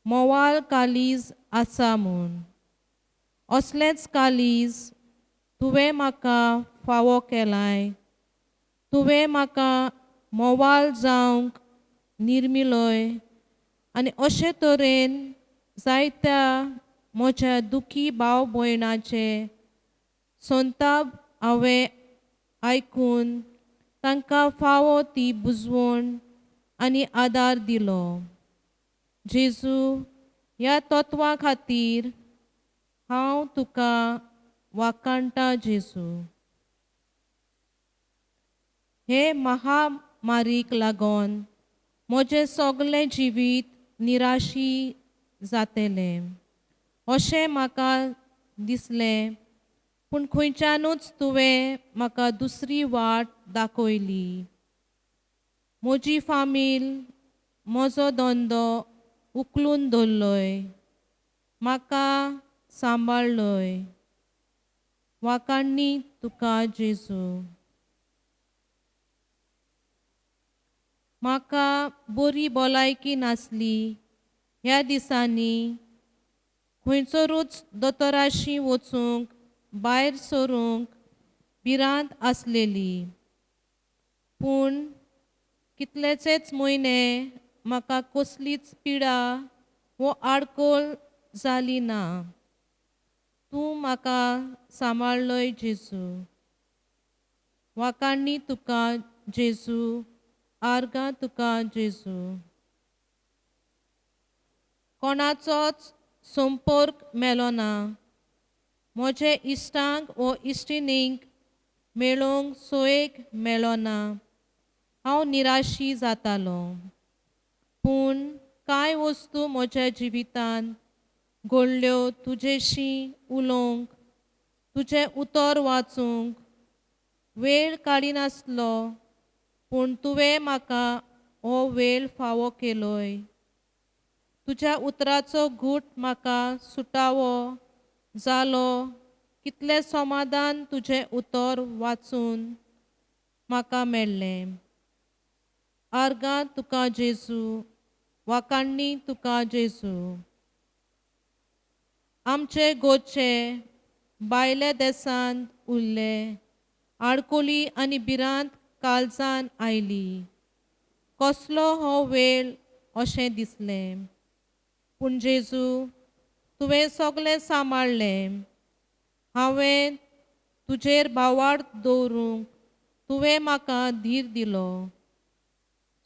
मोवाल कालीज आसा म्हूण. असलेंच कालीज तुवें म्हाका फावो केलाय. तुवें म्हाका मोवाल जावंक निर्मिलोय आनी अशे तरेन जायत्या म्हज्या दुखी भाव भयणाचे संताप हांवें आयकून तांकां फावो ती बुजवण आनी आदार दिलो. जेजू, ह्या तत्वां खातीर हांव तुका वाखाणटा जेजू. हे महामारीक लागून म्हजें सगळें जिवीत निराशी जातलें अशें म्हाका दिसलें, पूण खंयच्यानूच तुवें म्हाका दुसरी वाट दाखयली. म्हजी फामील, म्हजो धंदो उखलून दवरलोय, म्हाका सांबाळलोय. वाखाणणी तुका जेजू. म्हाका बरी भलायकी नासली. ह्या दिसांनी खंयसरूच दोतोराशी वचूंक भायर सरूंक भिरांत आसलेली. पूण कितलेचेच म्हयने म्हाका कसलीच पिडा वो आडकोळ जाली ना. तूं म्हाका सांबाळलोय जेजू. वाखाणणी तुका जेजू. आर्गां तुका जेजू. कोणाचोच संपर्क मेलो ना. म्हजे इश्टांक वो इश्टिणींक मेळोंक सोयेक मेळ्ळो ना. हांव निराशी जातालो. पूण कांय वस्तू म्हज्या जिवितांत घडल्यो तुजेशी उलोवंक, तुजें उतर वाचूंक. वेळ काडिनासलो, पूण तुवें म्हाका हो वेळ फावो केलोय. तुज्या उतराचो घूट म्हाका सुटावो जालो. कितलें समाधान तुजें उतर वाचून म्हाका मेळ्ळें. आर्गां तुका जेजू. वाखाणणी तुका जेजू. आमचे गोचे भायल्या देशांत उरले. आडकोळी आनी भिरांत काळजान आयली. कसलो हो वेळ अशें दिसलें. पूण जेजू, तुवें सगळें सांबाळलें. हांवें तुजेर भावार्थ दवरूंक तुवें म्हाका धीर दिलो.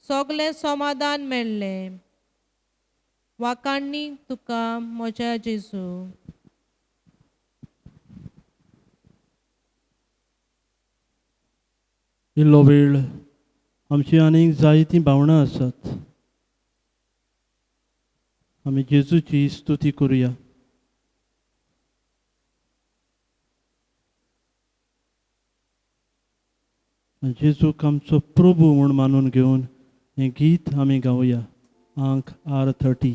सगळें समाधान मेळ्ळें. वाखाणणी तुका म्हज्या जेजू. इल्लो वेळ आमची आनीक जायतीं भावणां आसात. आमी जेजूची स्तुती करुया. जेजूक आमचो प्रभू म्हूण मानून घेवन हें गीत आमी गावया. अंक R30.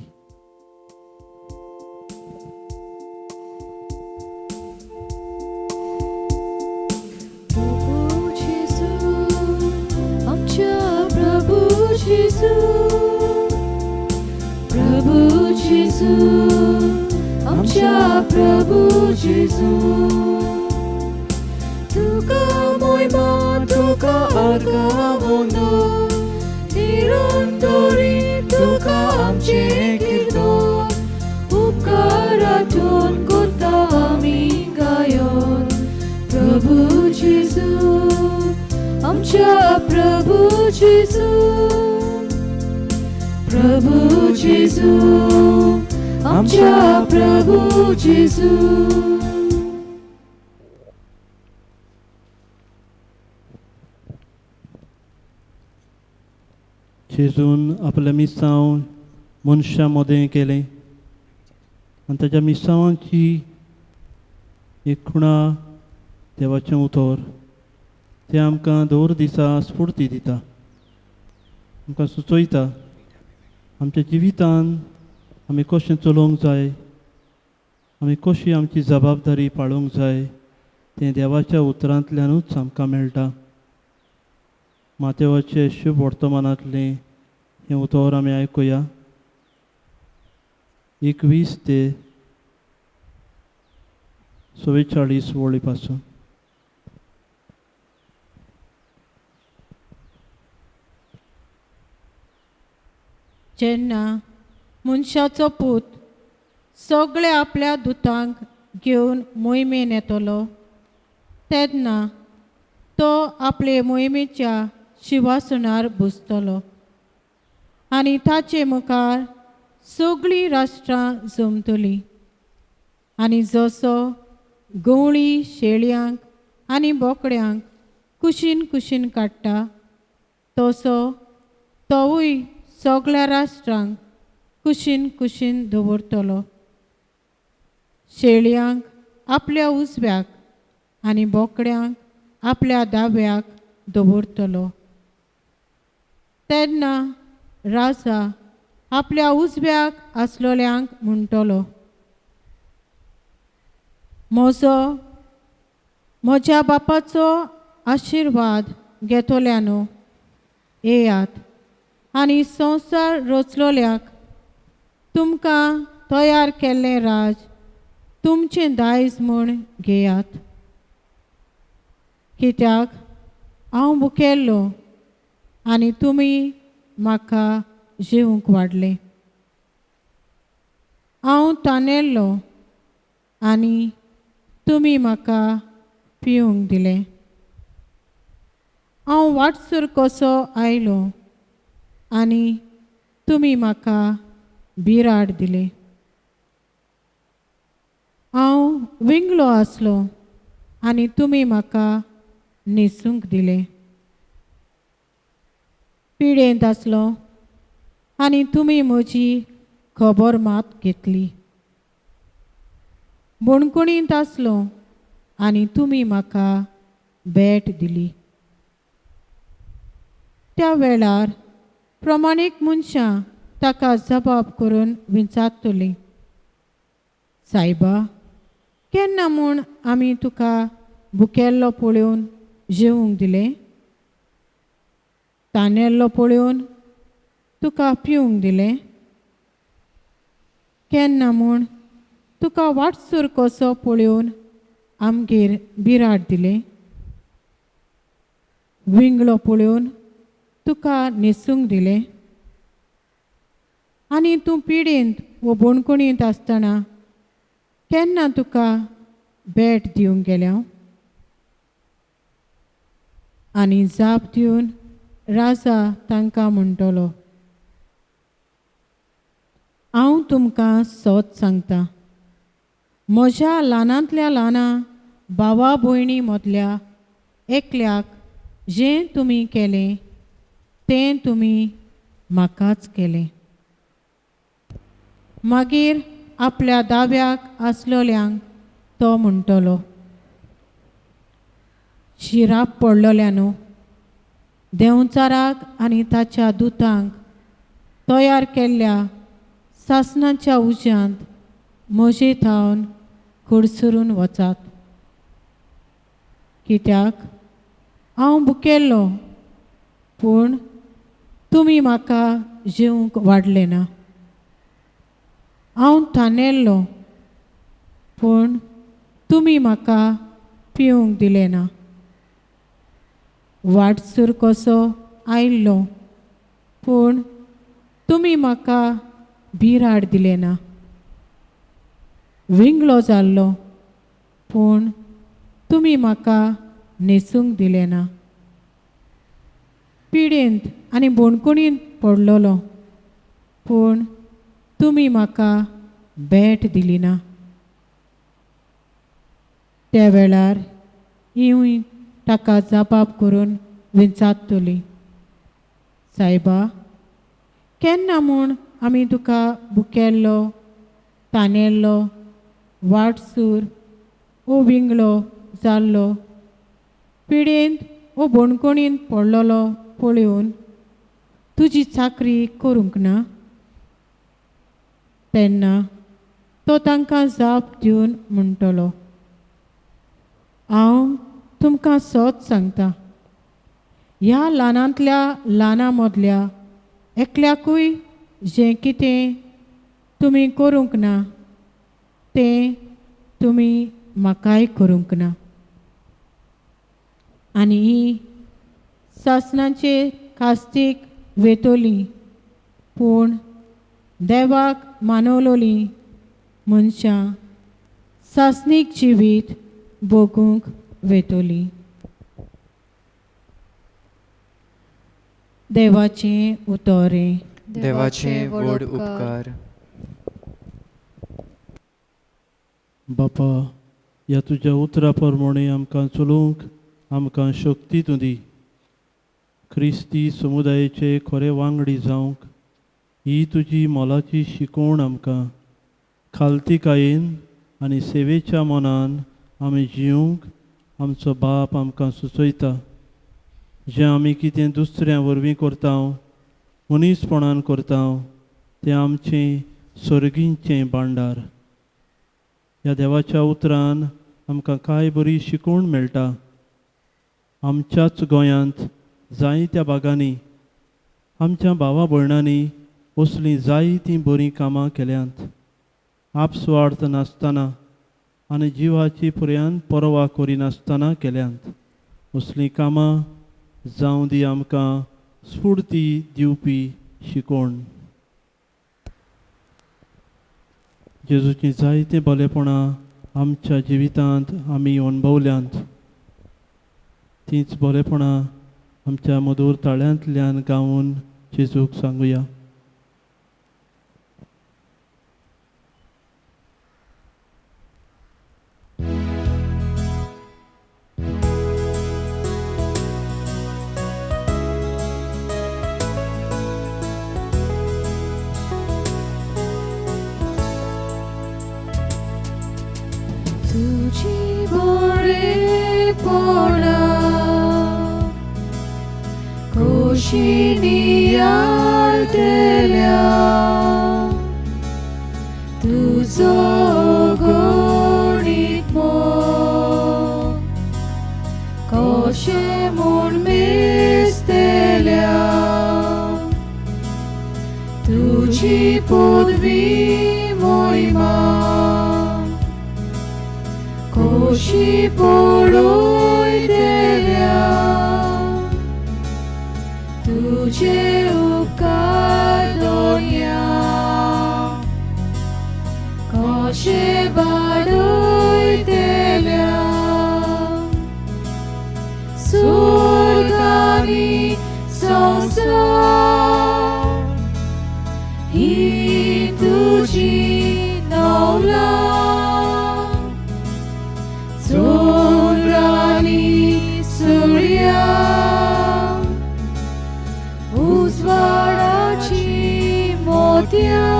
प्रभू जेजू, आमच्या प्रभू जेजू. तुका महिमा, तुका आर्गां वंदन. निरंतरी तुका आमचे कीर्तन. उपकारांतून करता आमी गायन. प्रभू जेजू, आमच्या प्रभू जेजू. प्रभू जेजू, आमच्या प्रभू जेजू. जेजून आपल्या मिसांव मनशां मोदें केलें आनी ताच्या मिसांवाची एक खुणा देवाचें उतर तें आमकां दर दिसा स्फूर्ती दिता. आमकां सुचयता आमच्या जिवितान आमी कशें चलोवंक जाय, आमी कशी आमची जबाबदारी पाळोवंक जाय तें देवाच्या उतरांतल्यानूच आमकां मेळटा. मातेवाचे शुभ वर्तमानांतलें हें उतर आमी आयकुया 21 ते 44 वळी पासून. जेन्ना मनशाचो पूत सगळे आपल्या दुतांक घेवन मोहिमेन येतलो तेन्ना तो आपले मोहिमेच्या शिवासनार बसतलो आनी ताचे मुखार सगळीं राष्ट्रां जमतलीं आनी जसो गवळी शेळयांक आनी बोकड्यांक कुशीन कुशीन काडटा तसो तोवूय सगळ्या राष्ट्रांक कुशीन कुशीन दवरतलो. शेळयांक आपल्या उजव्याक आनी बोकड्यांक आपल्या दाव्याक दवरतलो. तेन्ना राजा आपल्या उजव्याक आसलोल्यांक म्हणटलो, म्हज्या बापाचो आशिर्वाद घेतोल्यानो येयात आनी संवसार रचलोल्याक तुमकां तयार केल्लें राज तुमचें दायज म्हूण घेयात. कित्याक हांव भुकेल्लो आनी तुमी म्हाका जेवंक वाडलें. हांव तानेल्लो आनी तुमी म्हाका पिवंक दिलें. हांव वाटसर कसो आयलो आनी तुमी म्हाका बिराड दिले. हांव विंगलो आसलो आनी तुमी म्हाका न्हेसूंक दिलें. पिडेंत आसलो आनी तुमी म्हजी खबर मात घेतली. बोणकुणींत आसलो आनी तुमी म्हाका भेट दिली. त्या वेळार प्रमाणीक मनशां ताका जबाब करून विचारतलीं, सायबा, केन्ना म्हूण आमी तुका भुकेल्लो पळोवन जेवंक दिलें? तानेल्लो पळोवन तुका पिवंक दिलें? केन्ना म्हूण तुका वाटसर कसो पळोवन आमगेर बिराड दिलें? विंगलो पळोवन तुका न्हेसूंक दिलें? आनी तूं पिडेंत वो बोणकुणींत आसतना केन्ना तुका भेट दिवंक गेल्या? आनी जाप दिवन राजा तांकां म्हणटलो, हांव तुमकां सत सांगता, म्हज्या ल्हानांतल्या ल्हाना भावा भयणी मदल्या एकल्याक जें तुमी केलें तें तुमी म्हाकाच केलें. मागीर आपल्या दाव्याक आसलोल्यांक तो म्हणटलो, शिराप पडलोल्यानो, देंवचाराक आनी ताच्या दुतांक तयार केल्ल्या सासणाच्या उज्यांत म्हजे थावन खडसरून वचात. कित्याक हांव भुकेल्लो पूण तुमी म्हाका जेवंक वाडलें ना. हांव तानेल्लो पूण तुमी म्हाका पिवंक दिलें ना. वाटसर कसो आयिल्लो पूण तुमी म्हाका बिराड दिलें ना. विंगलो जाल्लो पूण तुमी म्हाका न्हेसूंक दिलें ना. पिडेंत आनी बोणकुणींत पडलोलो पूण तुमी म्हाका भेट दिली ना. त्या वेळार हिवूय ताका जबाब करून विचारतलीं, सायबा, केन्ना म्हूण आमी तुका भुकेल्लो, तानेल्लो, वाटसूर वो विंगलो जाल्लो, पिडेंत वो बोणकुणींत पडलोलो पळोवन तुजी चाकरी करूंक ना? तेन्ना तो तांकां जाप दिवन म्हणटलो, हांव तुमकां सत सांगता, ह्या ल्हानांतल्या ल्हाना मदल्या एकल्याकूय जें कितें तुमी करूंक ना तें तुमी म्हाकाय करूंक ना. आनी ही सासणाचे कास्तीक वेतोली पूण देवाक मानवलोली मनशां सासनीक जिवीत भोगूंक वेतोली. देवाचें उतोरें. देवाचे व्हड उपकार. बापा, ह्या तुज्या उतरा प्रमाणे आमकां चलूंक आमकां शक्ती तूं दी. क्रिस्ती समुदायाचे खरे वांगडी जावंक ही तुजी मोलाची शिकवण आमकां खालतीकायेन आनी सेवेच्या मनान आमी जिवंक आमचो बाप आमकां सुचयता. जें आमी कितें दुसऱ्यां वरवीं करता, मनीसपणान करता, तें आमचें सर्गींचें भांडार. ह्या देवाच्या उतरान आमकां कांय बरी शिकवण मेळटा. आमच्याच गोंयांत जायत्या भागांनी आमच्या भावा भयणांनी असलीं जायतीं बरीं कामां केल्यांत. आपस्वार्थ नासतना आनी जिवाची पर्यंत परवा करिनासतना केल्यांत. असलीं कामां जावं दी आमकां स्फूर्ती दिवपी शिकवण. जेजूची जायते बलेपणां आमच्या जिवितांत आमी अणभवल्यांत. तींच बरेपणां आमच्या मधुर ताळ्यांतल्यान गावून जेजूक सांगुया. तुझी बरेपणा कशी आलतेल्या तुझो गणित मोग कशें म्हूण मेजतेल्या तुझी पदवी मोहिमा कशी पळयतेल्या तुझे उपकार दोनया कशे वाडयतेल्या स्वर्गानी संसार ही तुझी नवला चंद्रानी सूर्या उजवाडाची मोत्या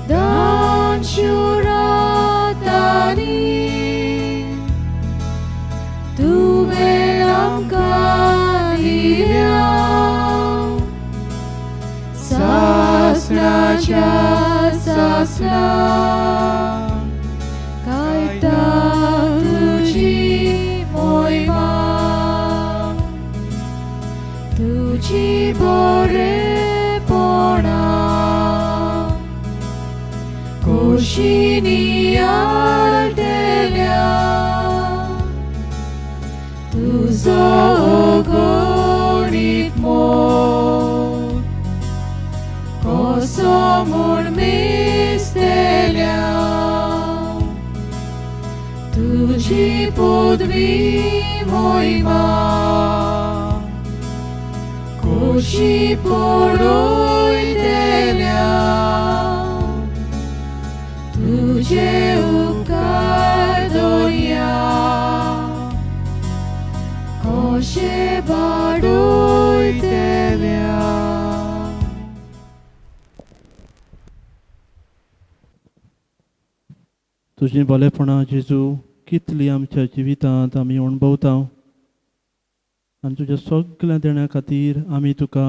दानशुरातानी तुवें आमकां दिल्या सासणाच्या सासणा कायता तुझी मोहिमा तुझी बरेपणा कशी नियाळतेल्या तुझो गणित मोग कसो म्हूण मेजतेल्या तुझी पदवी मोहिमा कशी पळयतेल्या तुझे उपकार दोनया कशे वाडयतेल्या. तुझी बलेपणां जेजू कितली आमच्या जिवितांत आमी अणभवता आनी तुज्या सगळ्या देण्या खातीर आमी तुका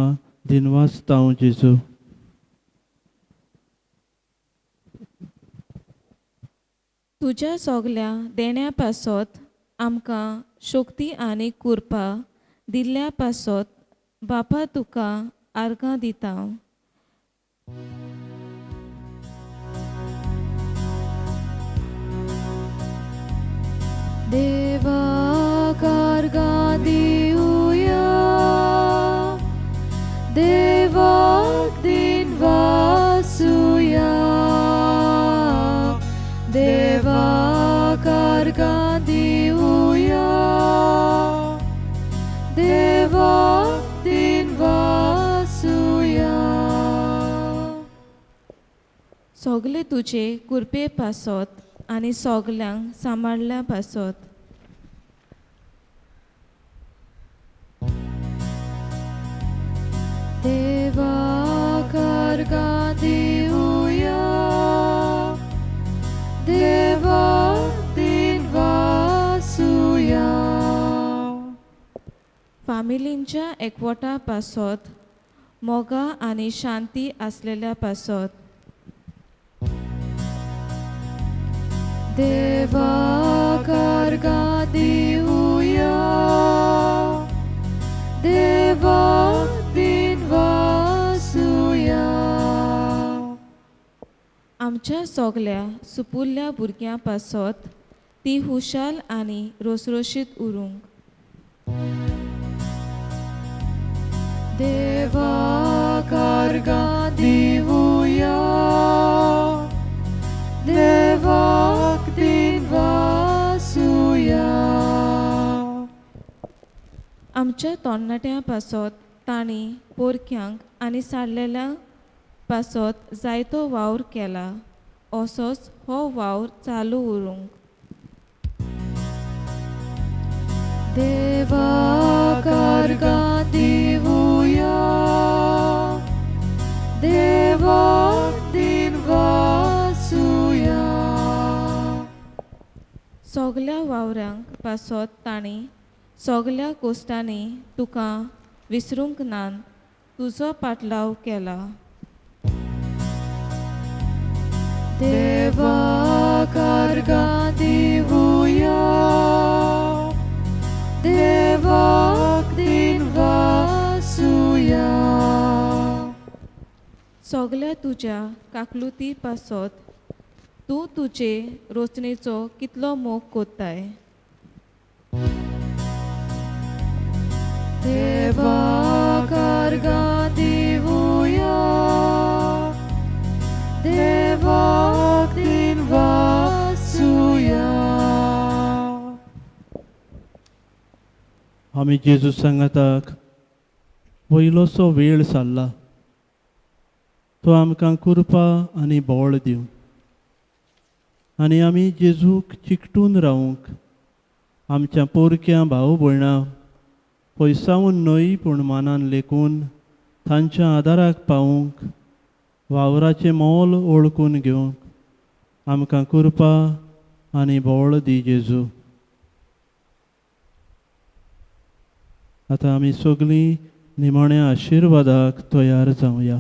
दिनवासता जेजू. तुज्या सगल्या देण्या पासत आमकां शक्ती आनी कृपा दिल्ल्या पासत बापा तुका आर्गां दिता. देवाक आर्गां दिवया देवाक सोगले तुजे कुरपे पासत आनी सोगल्यांक सांबाळल्या पासत. देवा कारगा दिवया, देवा दिन वासुया. फामिलींच्या एकवटा पासत मोगा आनी शांती आसलेल्या पासत. देवा कारगा दिवया, देवा दिन वासुया. आमच्या सोगल्या सुपुल्ल्या भुरग्यां पासत ती हुशाल आनी रोसरोशीत उरूंक. देवा कारगा दिवया, देवाक दिन वासुया. आमच्या तोंडनाट्यां पासत तांणी पोरक्यांक आनी सारलेल्या पासत जायतो वावर केला. असोच हो वावर चालू उरूंक. देवा कारगा दिवया, देवाक दिन वासुया. सोगल्या वावरांक पासत तांणी सोगल्या कोश्टांनी तुका विसरूंक नान तुजो पाटलाव केला. देवा कारगा दिवया, देवाक दिन वासुया. सोगल्या तुज्या काकलुती पासत तूं तुजे रोचणेचो कितलो मोग कोत्ताय. देवा कारगा दिवया, देवाक दिन वासुया. आमी जेजू सांगाताक वयलोसो वेळ सारला. तो आमकां कृपा आनी बोळ दिवं आनी आमी जेजूक चिकटून रावूंक आमच्या पोरक्या भाव भयणां पयसावून न्हय पूण मानान लेखून तांच्या आदाराक पावूंक वावराचें मोल ओळखून घेवंक आमकां कृपा आनी बोळ दी जेजू. आतां आमी सगळीं निमाण्या आशिर्वादाक तयार जावया.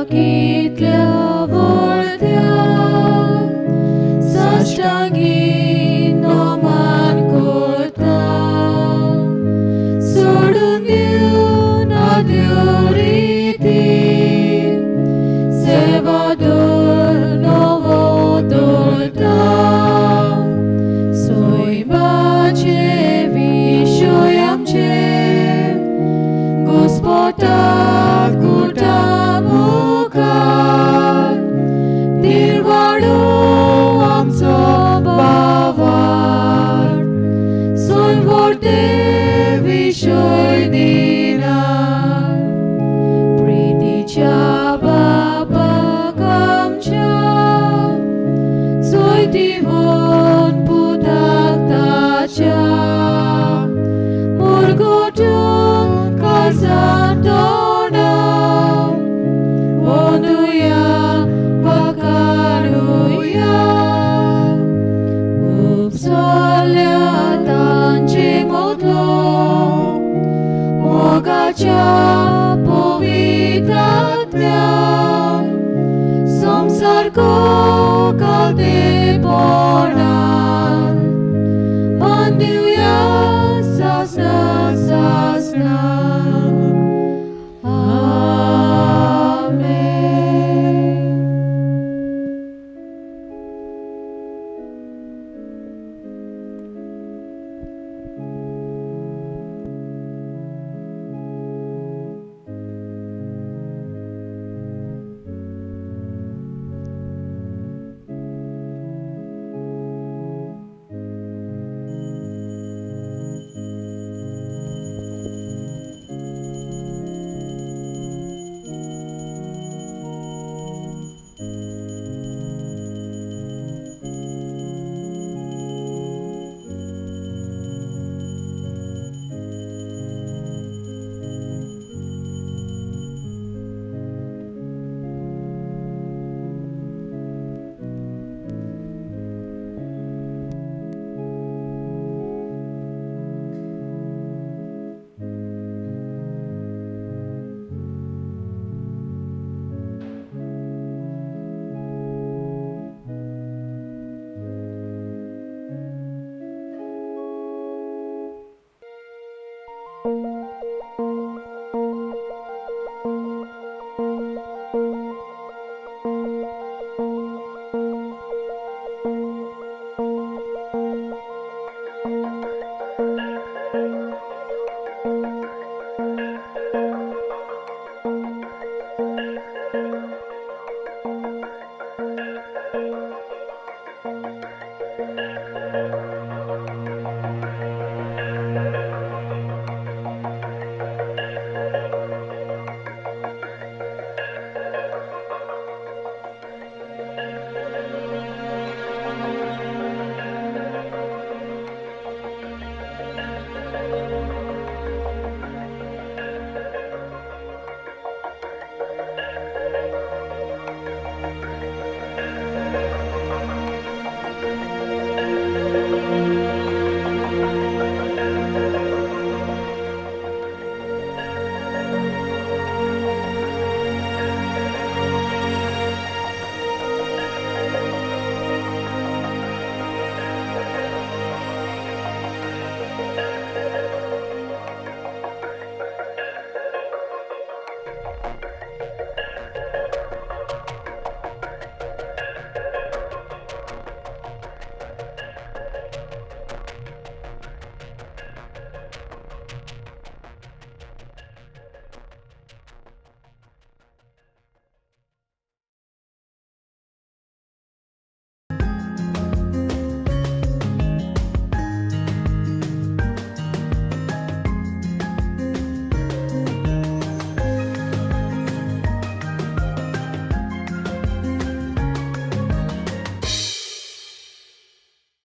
Rakitlia voltea, saștaghin noman corta, sodun diun adioriti, sevador novo dolta, soi bace vishoyam ce, Gospoda Mukan Dirvado amco bavar Son vorte vishoy dina Priticha baba kamcha Soy tivon putak tacha Murgotun kalsantona Onduya vakaruya Upsolya tanche modlo Mogacha povitatmya Samsarko kalde ponan Manduya sasna sasna Amen.